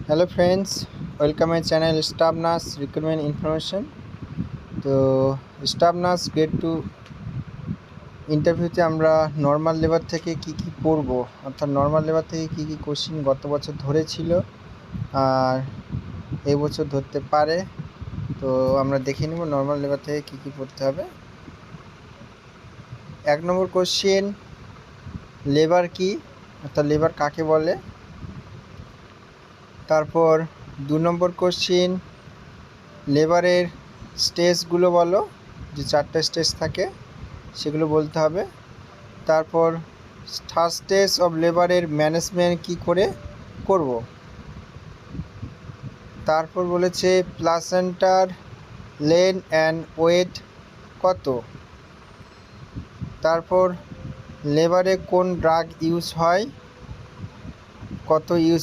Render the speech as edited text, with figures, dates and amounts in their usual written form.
Hello friends, welcome my channel staff nurse recruitment information. তো staff nurse grade 2 ইন্টারভিউতে আমরা normal labour থেকে কি পড়ব, অর্থাৎ নর্মাল লেবার থেকে কি কোশ্চিন গত বছর ধরেছিল আর এই বছর ধরতে পারে। তো আমরা দেখে নেব নর্মাল লেবার থেকে কি পড়তে হবে। 1 নম্বর কোশ্চিন, লেবার কি, অর্থাৎ লেবার কাকে বলে। তারপর 2 নম্বর কোশ্চিন, লেবারের স্টেজগুলো বলো, যে 4টে স্টেজ থাকে সেগুলো বলতে হবে। তারপর ফার্স্ট স্টেজ অফ লেবারের ম্যানেজমেন্ট কি করে করব। তারপর বলেছে প্লাসেন্টার লেন অ্যান্ড ওয়েট কত। তারপর লেবারে কোন ড্রাগ ইউজ হয়, কত ইউজ